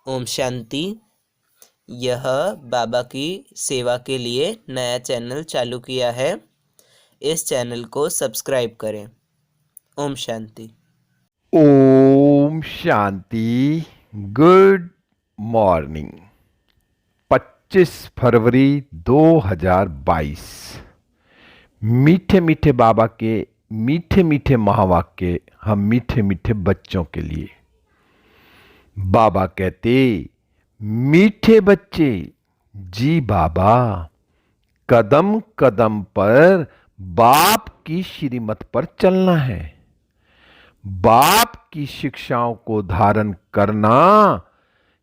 ओम शांति। यह बाबा की सेवा के लिए नया चैनल चालू किया है। इस चैनल को सब्सक्राइब करें। ओम शांति। ओम शांति। Good morning. 25 फरवरी 2022। मीठे मीठे बाबा के मीठे मीठे महावाक्य हम मीठे मीठे बच्चों के लिए। बाबा कहते, मीठे बच्चे जी बाबा, कदम कदम पर बाप की श्रीमत पर चलना है। बाप की शिक्षाओं को धारण करना,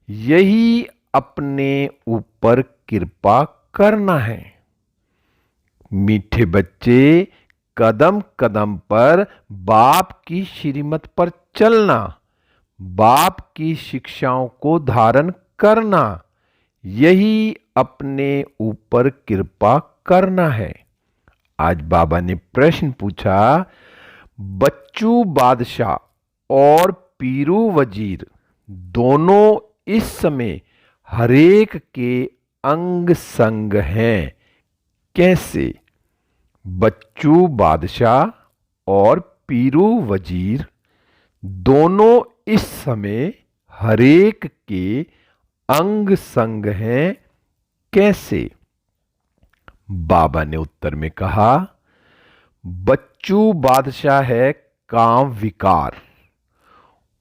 यही अपने ऊपर कृपा करना है। मीठे बच्चे, कदम कदम पर बाप की श्रीमत पर चलना, बाप की शिक्षाओं को धारण करना, यही अपने ऊपर कृपा करना है। आज बाबा ने प्रश्न पूछा, बच्चू बादशाह और पीरू वजीर दोनों इस समय हरेक के अंग संग हैं, कैसे? बच्चू बादशाह और पीरू वजीर दोनों इस समय हरेक के अंग संग हैं, कैसे? बाबा ने उत्तर में कहा, बच्चू बादशाह है काम विकार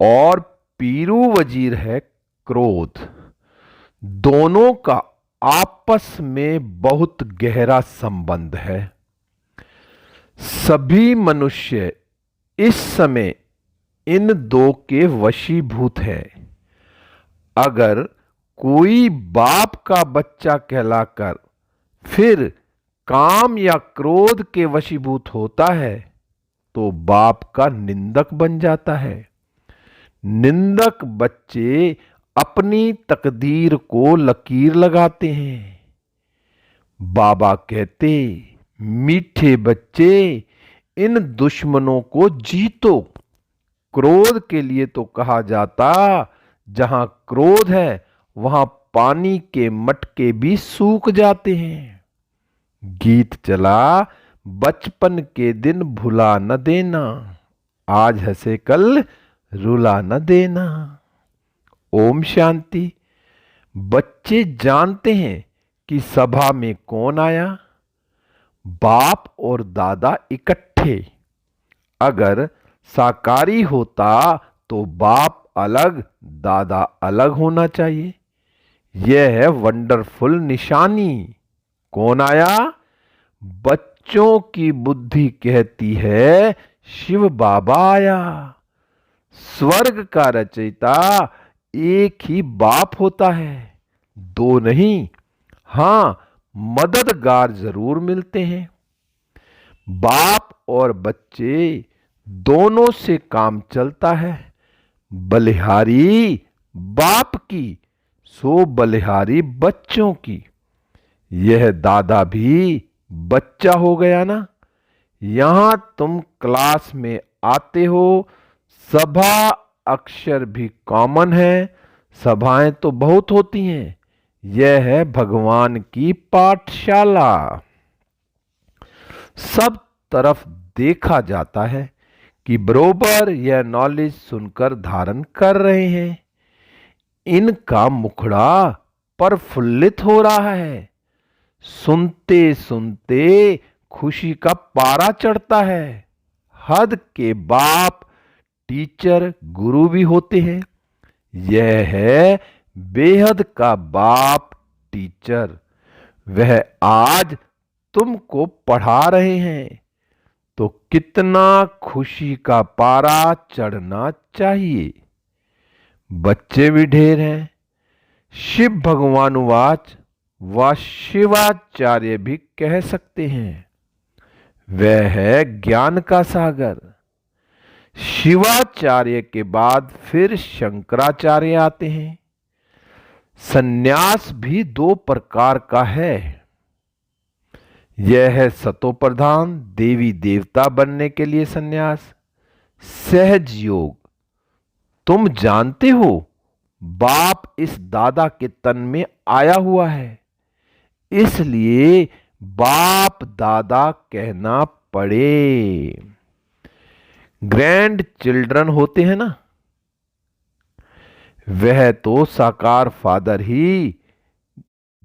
और पीरू वजीर है क्रोध। दोनों का आपस में बहुत गहरा संबंध है। सभी मनुष्य इस समय इन दो के वशीभूत हैं। अगर कोई बाप का बच्चा कहलाकर फिर काम या क्रोध के वशीभूत होता है तो बाप का निंदक बन जाता है। निंदक बच्चे अपनी तकदीर को लकीर लगाते हैं। बाबा कहते, मीठे बच्चे, इन दुश्मनों को जीतो। क्रोध के लिए तो कहा जाता, जहां क्रोध है वहां पानी के मटके भी सूख जाते हैं। गीत चला, बचपन के दिन भुला न देना, आज हंसे कल रुला न देना। ओम शांति। बच्चे जानते हैं कि सभा में कौन आया? बाप और दादा इकट्ठे। अगर साकारी होता तो बाप अलग दादा अलग होना चाहिए। यह है वंडरफुल निशानी। कौन आया? बच्चों की बुद्धि कहती है शिव बाबा आया। स्वर्ग का रचयिता एक ही बाप होता है, दो नहीं। हां, मददगार जरूर मिलते हैं। बाप और बच्चे दोनों से काम चलता है। बलिहारी बाप की, सो बलिहारी बच्चों की। यह दादा भी बच्चा हो गया ना। यहां तुम क्लास में आते हो, सभा अक्षर भी कॉमन है। सभाएं तो बहुत होती हैं। यह है भगवान की पाठशाला। सब तरफ देखा जाता है कि बरोबर यह नॉलेज सुनकर धारण कर रहे हैं। इनका मुखड़ा प्रफुल्लित हो रहा है। सुनते सुनते खुशी का पारा चढ़ता है। हद के बाप टीचर गुरु भी होते हैं। यह है बेहद का बाप टीचर। वह आज तुमको पढ़ा रहे हैं तो कितना खुशी का पारा चढ़ना चाहिए। बच्चे भी ढेर हैं। शिव भगवानुवाच व शिवाचार्य भी कह सकते हैं। वह है ज्ञान का सागर। शिवाचार्य के बाद फिर शंकराचार्य आते हैं। सन्यास भी दो प्रकार का है। यह है सतो प्रधान देवी देवता बनने के लिए सन्यास। सहज योग, तुम जानते हो बाप इस दादा के तन में आया हुआ है, इसलिए बाप दादा कहना पड़े। ग्रैंड चिल्ड्रन होते हैं ना, वह तो साकार फादर ही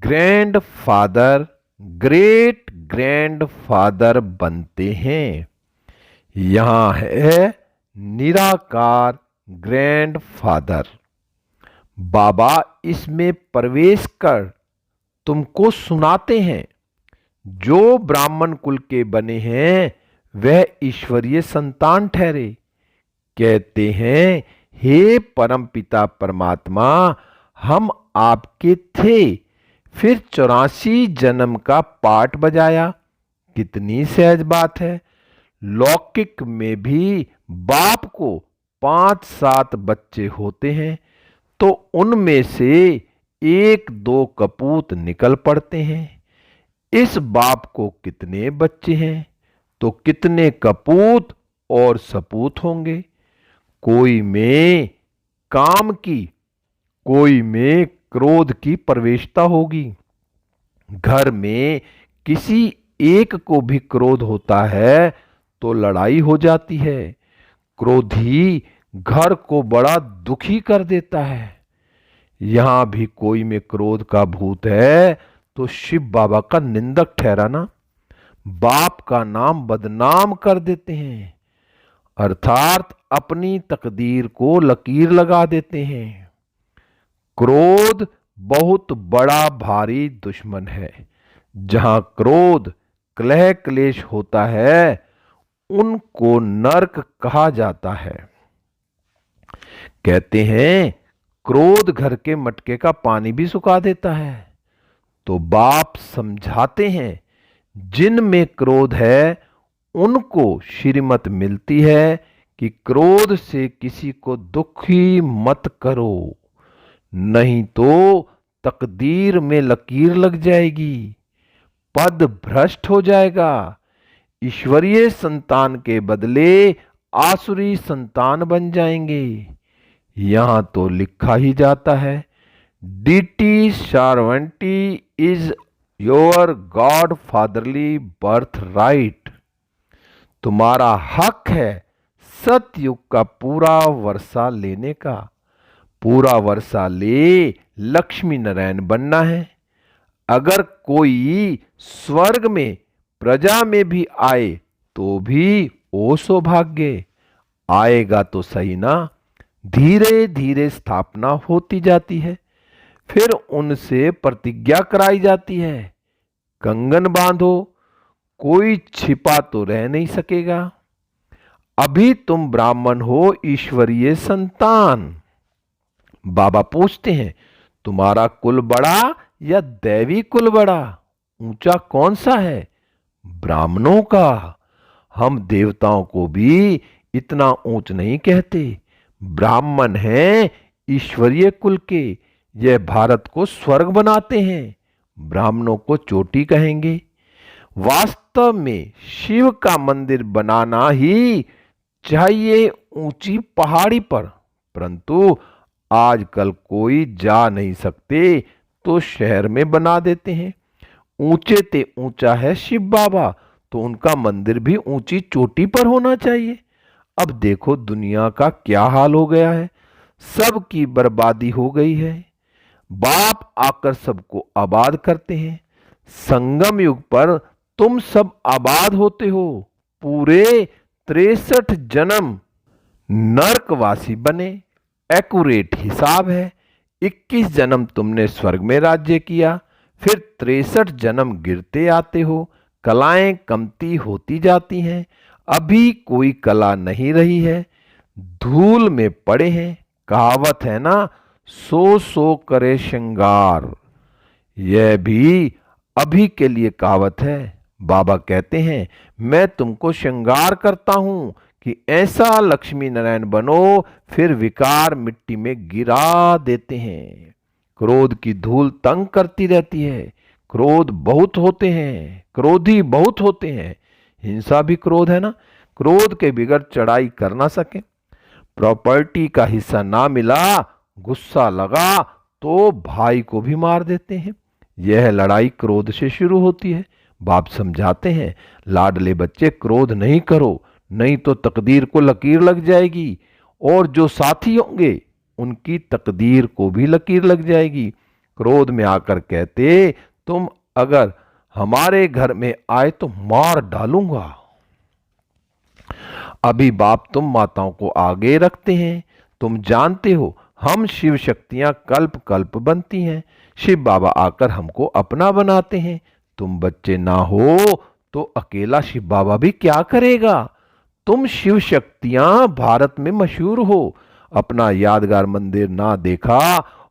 grand father, great grand father बनते हैं। यहां है निराकार ग्रैंड फादर। बाबा इसमें प्रवेश कर तुमको सुनाते हैं। जो ब्राह्मण कुल के बने हैं वह ईश्वरीय संतान ठहरे। कहते हैं, हे परमपिता परमात्मा, हम आपके थे, फिर 84 जन्म का पाठ बजाया। कितनी सहज बात है। लौकिक में भी बाप को 5-7 बच्चे होते हैं तो उनमें से 1-2 कपूत निकल पड़ते हैं। इस बाप को कितने बच्चे हैं तो कितने कपूत और सपूत होंगे। कोई में काम की, कोई में क्रोध की प्रवेशता होगी। घर में किसी एक को भी क्रोध होता है तो लड़ाई हो जाती है। क्रोधी घर को बड़ा दुखी कर देता है। यहां भी कोई में क्रोध का भूत है तो शिव बाबा का निंदक ठहरा ना, बाप का नाम बदनाम कर देते हैं, अर्थात अपनी तकदीर को लकीर लगा देते हैं। क्रोध बहुत बड़ा भारी दुश्मन है। जहां क्रोध कलह क्लेश होता है उनको नरक कहा जाता है। कहते हैं, क्रोध घर के मटके का पानी भी सुखा देता है। तो बाप समझाते हैं, जिन में क्रोध है उनको श्रीमत मिलती है कि क्रोध से किसी को दुखी मत करो, नहीं तो तकदीर में लकीर लग जाएगी, पद भ्रष्ट हो जाएगा। ईश्वरीय संतान के बदले आसुरी संतान बन जाएंगे। यहां तो लिखा ही जाता है, deity sovereignty is your god fatherly birthright. तुम्हारा हक है सतयुग का पूरा वर्षा लेने का। पूरा वर्षा ले लक्ष्मी नारायण बनना है। अगर कोई स्वर्ग में प्रजा में भी आए तो भी ओ सौभाग्य। आएगा तो सही ना। धीरे धीरे स्थापना होती जाती है, फिर उनसे प्रतिज्ञा कराई जाती है, कंगन बांधो, कोई छिपा तो रह नहीं सकेगा। अभी तुम ब्राह्मण हो, ईश्वरीय संतान। बाबा पूछते हैं, तुम्हारा कुल बड़ा या दैवी कुल बड़ा? ऊंचा कौन सा है? ब्राह्मणों का। हम देवताओं को भी इतना ऊंच नहीं कहते। ब्राह्मण हैं ईश्वरीय कुल के। यह भारत को स्वर्ग बनाते हैं। ब्राह्मणों को चोटी कहेंगे। वास्तव में शिव का मंदिर बनाना ही चाहिए ऊंची पहाड़ी पर, परंतु आजकल कोई जा नहीं सकते तो शहर में बना देते हैं। ऊंचे ते ऊंचा है शिव बाबा, तो उनका मंदिर भी ऊंची चोटी पर होना चाहिए। अब देखो दुनिया का क्या हाल हो गया है, सबकी बर्बादी हो गई है। बाप आकर सबको आबाद करते हैं। संगम युग पर तुम सब आबाद होते हो। पूरे 63 जन्म नरकवासी बने। एक्यूरेट हिसाब है। 21 जन्म तुमने स्वर्ग में राज्य किया, फिर 63 जन्म गिरते आते हो। कलाएं कमती होती जाती हैं। अभी कोई कला नहीं रही है, धूल में पड़े हैं। कहावत है ना, सो सो करे श्रृंगार। यह भी अभी के लिए कहावत है। बाबा कहते हैं, मैं तुमको श्रृंगार करता हूं कि ऐसा लक्ष्मी नारायण बनो। फिर विकार मिट्टी में गिरा देते हैं। क्रोध की धूल तंग करती रहती है। क्रोध बहुत होते हैं, क्रोधी बहुत होते हैं। हिंसा भी क्रोध है ना। क्रोध के बिगड़ चढ़ाई कर ना सके। प्रॉपर्टी का हिस्सा ना मिला, गुस्सा लगा तो भाई को भी मार देते हैं। यह लड़ाई क्रोध से शुरू होती है। बाप समझाते हैं, लाडले बच्चे क्रोध नहीं करो, नहीं तो तकदीर को लकीर लग जाएगी, और जो साथी होंगे उनकी तकदीर को भी लकीर लग जाएगी। क्रोध में आकर कहते, तुम अगर हमारे घर में आए तो मार डालूंगा। अभी बाप तुम माताओं को आगे रखते हैं। तुम जानते हो हम शिव शक्तियां कल्प कल्प बनती हैं। शिव बाबा आकर हमको अपना बनाते हैं। तुम बच्चे ना हो तो अकेला शिव बाबा भी क्या करेगा। तुम शिव शक्तियां भारत में मशहूर हो। अपना यादगार मंदिर ना देखा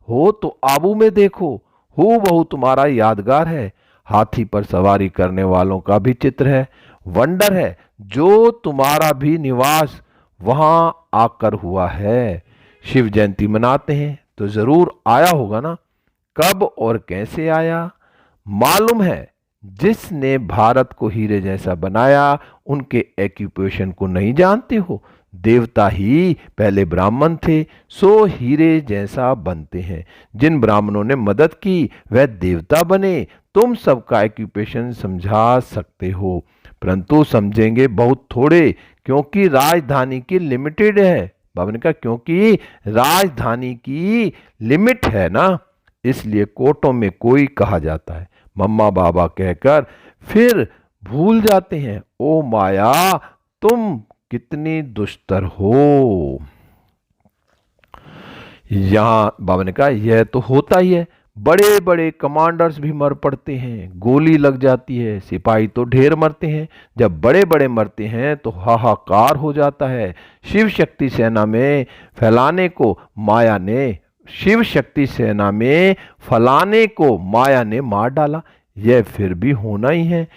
हो तो आबू में देखो, हूबहू तुम्हारा यादगार है। हाथी पर सवारी करने वालों का भी चित्र है। वंडर है जो तुम्हारा भी निवास वहां आकर हुआ है। शिव जयंती मनाते हैं तो जरूर आया होगा ना। कब और कैसे आया मालूम है। जिसने भारत को हीरे जैसा बनाया उनके एक्यूपेशन को नहीं जानते हो। देवता ही पहले ब्राह्मण थे, सो हीरे जैसा बनते हैं। जिन ब्राह्मणों ने मदद की वह देवता बने। तुम सबका एक्यूपेशन समझा सकते हो, परंतु समझेंगे बहुत थोड़े, क्योंकि राजधानी की लिमिटेड है। बाबा ने कहा क्योंकि राजधानी की लिमिट है ना, इसलिए कोर्टों में कोई कहा जाता है मम्मा बाबा कहकर फिर भूल जाते हैं। ओ माया तुम कितनी दुष्टर हो। यहां बाबा ने कहा यह तो होता ही है। बड़े बड़े कमांडर्स भी मर पड़ते हैं, गोली लग जाती है, सिपाही तो ढेर मरते हैं। जब बड़े बड़े मरते हैं तो हाहाकार हो जाता है। शिव शक्ति सेना में फैलाने को माया ने शिव शक्ति सेना में फलाने को माया ने मार डाला। यह फिर भी होना ही है।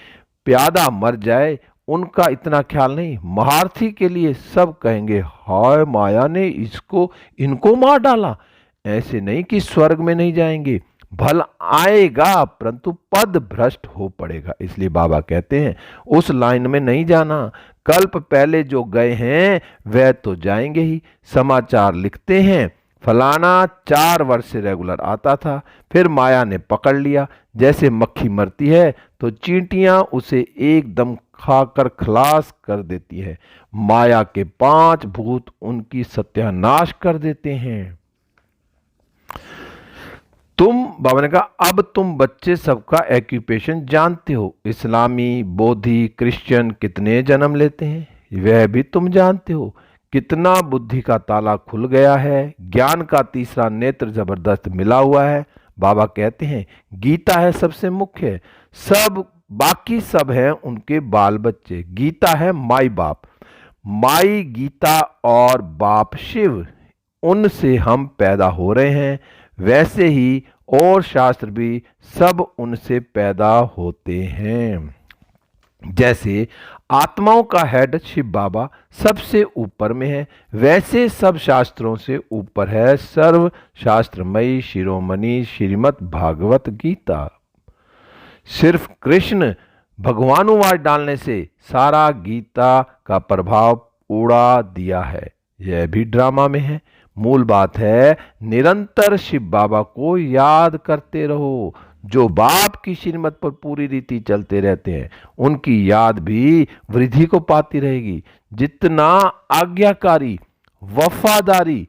प्यादा मर जाए उनका इतना ख्याल नहीं, महारथी के लिए सब कहेंगे हाय माया ने इनको मार डाला। ऐसे नहीं कि स्वर्ग में नहीं जाएंगे, भल आएगा परंतु पद भ्रष्ट हो पड़ेगा। इसलिए बाबा कहते हैं उस लाइन में नहीं जाना। कल्प पहले जो गए हैं वह तो जाएंगे ही। समाचार लिखते हैं फलाना 4 वर्ष से रेगुलर आता था, फिर माया ने पकड़ लिया। जैसे मक्खी मरती है तो चींटियां उसे एकदम खाकर खलास कर देती है। माया के 5 भूत उनकी सत्यानाश कर देते हैं। बाबा ने कहा अब तुम बच्चे सबका एक्यूपेशन जानते हो। इस्लामी, बोधी, क्रिश्चियन कितने जन्म लेते हैं वह भी तुम जानते हो। कितना बुद्धि का ताला खुल गया है, ज्ञान का तीसरा नेत्र जबरदस्त मिला हुआ है। बाबा कहते हैं गीता है सबसे मुख्य, सब बाकी सब हैं उनके बाल बच्चे। गीता है माई बाप, माई गीता और बाप शिव, उनसे हम पैदा हो रहे हैं। वैसे ही और शास्त्र भी सब उनसे पैदा होते हैं। जैसे आत्माओं का हेड शिव बाबा सबसे ऊपर में है, वैसे सब शास्त्रों से ऊपर है सर्व शास्त्रमयी शिरोमणि श्रीमद् भागवत गीता। सिर्फ कृष्ण भगवानुवाद डालने से सारा गीता का प्रभाव उड़ा दिया है। यह भी ड्रामा में है। मूल बात है निरंतर शिव बाबा को याद करते रहो। जो बाप की श्रीमत पर पूरी रीति चलते रहते हैं उनकी याद भी वृद्धि को पाती रहेगी। जितना आज्ञाकारी वफादारी,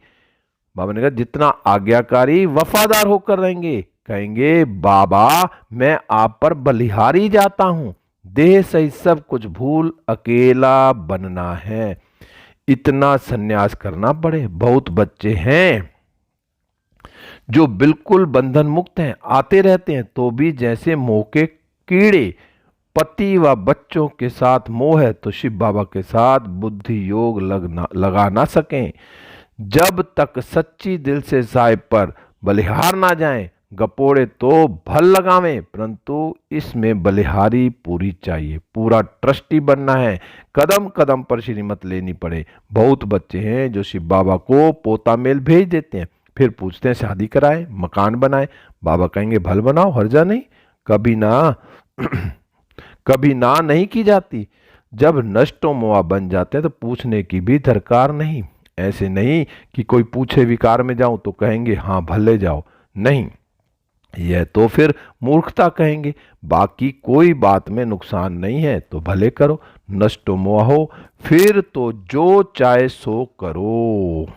बाबा ने कहा जितना आज्ञाकारी वफादार होकर रहेंगे, कहेंगे बाबा मैं आप पर बलिहारी जाता हूं, देह सहित सब कुछ भूल अकेला बनना है। इतना सन्यास करना पड़े। बहुत बच्चे हैं जो बिल्कुल बंधन मुक्त हैं, आते रहते हैं तो भी जैसे मोह के कीड़े। पति व बच्चों के साथ मोह है तो शिव बाबा के साथ बुद्धि योग लगा ना सकें। जब तक सच्ची दिल से साहिब पर बलिहार ना जाएं, गपोड़े तो भल लगावें, परंतु इसमें बलिहारी पूरी चाहिए, पूरा ट्रस्टी बनना है। कदम कदम पर श्रीमत लेनी पड़े। बहुत बच्चे हैं जो शिव बाबा को पोता मेल भेज देते हैं, फिर पूछते हैं शादी कराए मकान बनाए। बाबा कहेंगे भल बनाओ हर्जा नहीं। कभी ना नहीं की जाती। जब नष्टो मोआ बन जाते हैं तो पूछने की भी दरकार नहीं। ऐसे नहीं कि कोई पूछे विकार में जाऊं तो कहेंगे हाँ भले जाओ, नहीं, यह तो फिर मूर्खता कहेंगे। बाकी कोई बात में नुकसान नहीं है तो भले करो, नष्टो मोहो, फिर तो जो चाहे सो करो।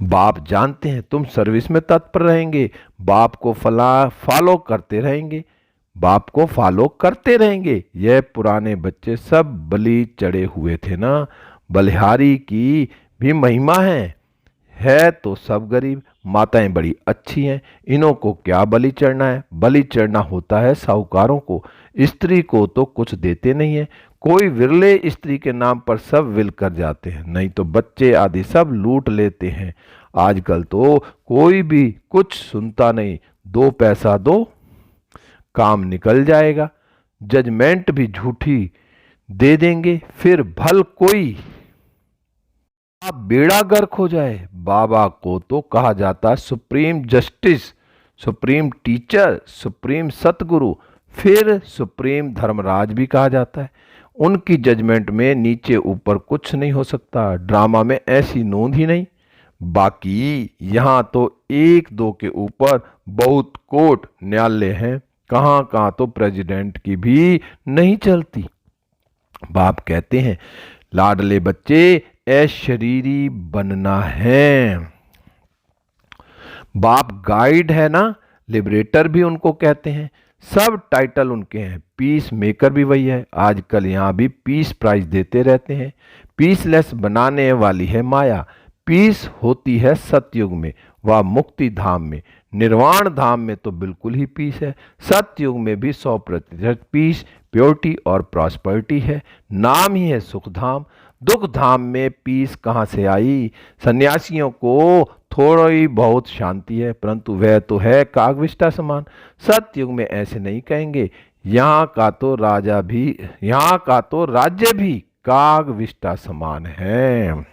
बाप जानते हैं तुम सर्विस में तत्पर रहेंगे, बाप को फॉलो करते रहेंगे, बाप को फॉलो करते रहेंगे। यह पुराने बच्चे सब बलि चढ़े हुए थे ना, बलिहारी की भी महिमा है तो सब गरीब। माताएं बड़ी अच्छी हैं, इन्हों को क्या बलि चढ़ना है, बलि चढ़ना होता है साहूकारों को, स्त्री को तो कुछ देते नहीं है। कोई विरले स्त्री के नाम पर सब विल कर जाते हैं, नहीं तो बच्चे आदि सब लूट लेते हैं। आजकल तो कोई भी कुछ सुनता नहीं, 2 पैसा दो काम निकल जाएगा, जजमेंट भी झूठी दे देंगे, फिर भल कोई आप बेड़ा गर्क हो जाए। बाबा को तो कहा जाता है supreme justice, supreme teacher, supreme सतगुरु, फिर सुप्रीम धर्मराज भी कहा जाता है। उनकी जजमेंट में नीचे ऊपर कुछ नहीं हो सकता, ड्रामा में ऐसी नोंद ही नहीं। बाकी यहाँ तो 1-2 के ऊपर बहुत कोर्ट न्यायालय हैं, कहाँ कहाँ तो प्रेसिडेंट की भी नहीं चलती। बाप कहते हैं लाडले बच्चे ऐशरीरी बनना है। बाप गाइड है ना, लिबरेटर भी उनको कहते हैं, सब टाइटल उनके हैं। पीस मेकर भी वही है, आजकल यहाँ भी पीस प्राइज देते रहते हैं। पीसलेस बनाने वाली है माया, पीस होती है सतयुग में व मुक्ति धाम में, निर्वाण धाम में तो बिल्कुल ही पीस है। सतयुग में भी 100% पीस, प्योरिटी और प्रॉस्पेरिटी है, नाम ही है सुख धाम। दुख धाम में पीस कहाँ से आई? सन्यासियों को थोड़ी बहुत शांति है, परंतु वह तो है कागविष्टा समान। सतयुग में ऐसे नहीं कहेंगे, यहाँ का तो राज्य भी कागविष्टा समान है।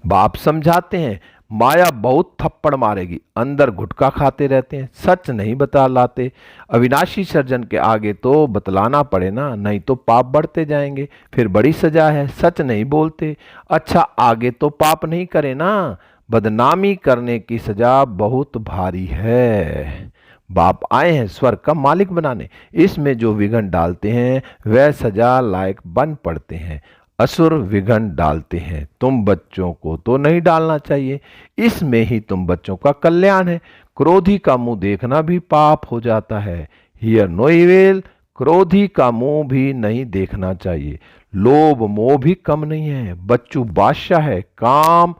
बाप समझाते हैं माया बहुत थप्पड़ मारेगी, अंदर गुटखा खाते रहते हैं, सच नहीं बता लाते। अविनाशी सर्जन के आगे तो बतलाना पड़े ना, नहीं तो पाप बढ़ते जाएंगे, फिर बड़ी सजा है। सच नहीं बोलते, अच्छा आगे तो पाप नहीं करे ना, बदनामी करने की सजा बहुत भारी है। बाप आए हैं स्वर्ग का मालिक बनाने, इसमें जो विघन डालते हैं वह सजा लायक बन पड़ते हैं। असुर विघन डालते हैं, तुम बच्चों को तो नहीं डालना चाहिए, इसमें ही तुम बच्चों का कल्याण है। क्रोधी का मुंह देखना भी पाप हो जाता है। हियर नो इविल, क्रोधी का मुंह भी नहीं देखना चाहिए। लोभ मोह भी कम नहीं है, बच्चू बादशाह है, काम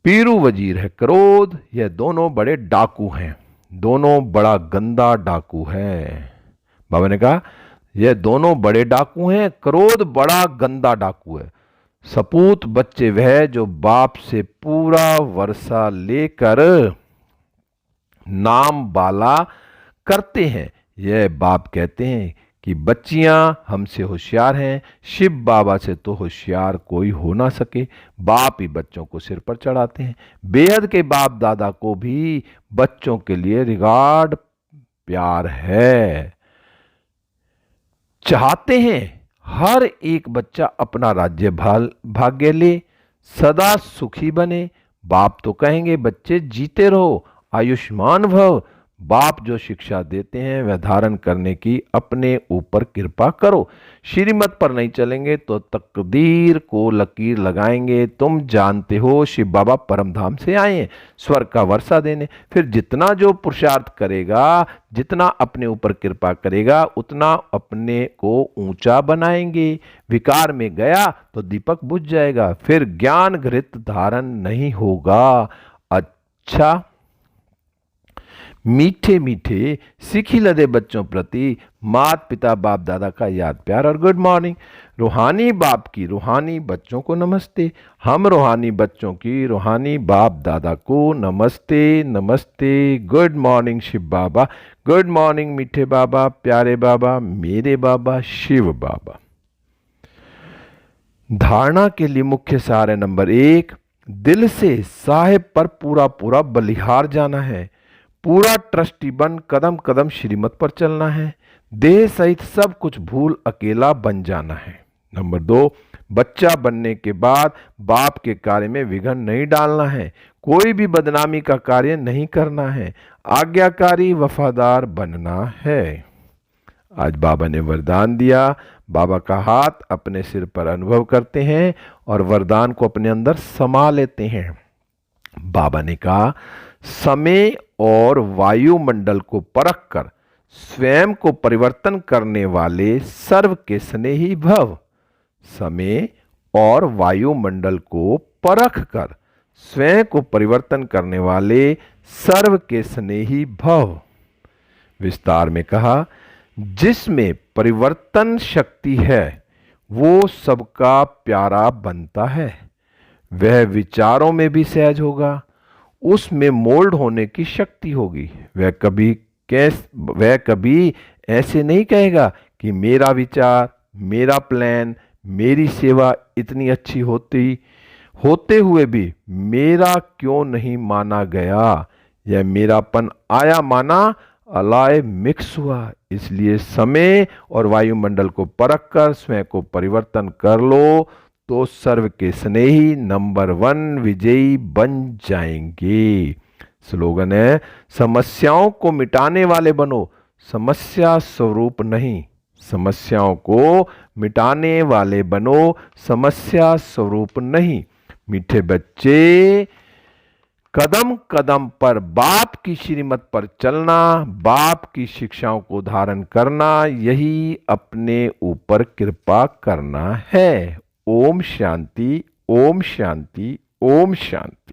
पीरू वजीर है। क्रोध, यह दोनों बड़े डाकू हैं, दोनों बड़ा गंदा डाकू है। बाबा ने कहा यह दोनों बड़े डाकू हैं, क्रोध बड़ा गंदा डाकू है। सपूत बच्चे वह जो बाप से पूरा वर्षा लेकर नाम बाला करते हैं। यह बाप कहते हैं कि बच्चियां हमसे होशियार हैं, शिव बाबा से तो होशियार कोई हो ना सके। बाप ही बच्चों को सिर पर चढ़ाते हैं। बेहद के बाप दादा को भी बच्चों के लिए रिगार्ड प्यार है, चाहते हैं हर एक बच्चा अपना राज्य भाग्य ले, सदा सुखी बने। बाप तो कहेंगे बच्चे जीते रहो, आयुष्मान भव। बाप जो शिक्षा देते हैं वह धारण करने की अपने ऊपर कृपा करो। श्रीमत पर नहीं चलेंगे तो तकदीर को लकीर लगाएंगे। तुम जानते हो शिव बाबा परमधाम से आए हैं स्वर्ग का वर्षा देने। फिर जितना जो पुरुषार्थ करेगा, जितना अपने ऊपर कृपा करेगा, उतना अपने को ऊंचा बनाएंगे। विकार में गया तो दीपक बुझ जाएगा, फिर ज्ञान घृत धारण नहीं होगा। अच्छा, मीठे मीठे सीखी लदे बच्चों प्रति माता पिता बाप दादा का याद प्यार और गुड मॉर्निंग। रूहानी बाप की रूहानी बच्चों को नमस्ते। हम रूहानी बच्चों की रूहानी बाप दादा को नमस्ते नमस्ते। गुड मॉर्निंग शिव बाबा, गुड मॉर्निंग मीठे बाबा, प्यारे बाबा, मेरे बाबा शिव बाबा। धारणा के लिए मुख्य सार है नंबर 1, दिल से साहेब पर पूरा पूरा बलिहार जाना है, पूरा ट्रस्टी बन कदम कदम श्रीमत पर चलना है, देह सहित सब कुछ भूल अकेला बन जाना है। नंबर 2, बच्चा बनने के बाद बाप के कार्य में विघ्न नहीं डालना है, कोई भी बदनामी का कार्य नहीं करना है, आज्ञाकारी वफादार बनना है। आज बाबा ने वरदान दिया। बाबा का हाथ अपने सिर पर अनुभव करते हैं और वरदान को अपने अंदर समा लेते हैं। बाबा ने कहा, समय और वायुमंडल को परखकर स्वयं को परिवर्तन करने वाले सर्व के स्नेही भव। समय और वायुमंडल को परख कर स्वयं को परिवर्तन करने वाले सर्व के स्नेही भव। विस्तार में कहा, जिसमें परिवर्तन शक्ति है वो सबका प्यारा बनता है। वह विचारों में भी सहज होगा, उसमें मोल्ड होने की शक्ति होगी। वह कभी ऐसे नहीं कहेगा कि मेरा विचार, मेरा प्लान, मेरी सेवा इतनी अच्छी होते हुए भी मेरा क्यों नहीं माना गया, यह मेरापन आया माना अलाय मिक्स हुआ। इसलिए समय और वायुमंडल को परख कर स्वयं को परिवर्तन कर लो तो सर्व के स्नेही नंबर 1 विजयी बन जाएंगे। स्लोगन है, समस्याओं को मिटाने वाले बनो, समस्या स्वरूप नहीं। समस्याओं को मिटाने वाले बनो, समस्या स्वरूप नहीं। मीठे बच्चे, कदम कदम पर बाप की श्रीमत पर चलना, बाप की शिक्षाओं को धारण करना, यही अपने ऊपर कृपा करना है। ओम शांति, ओम शांति, ओम शांति।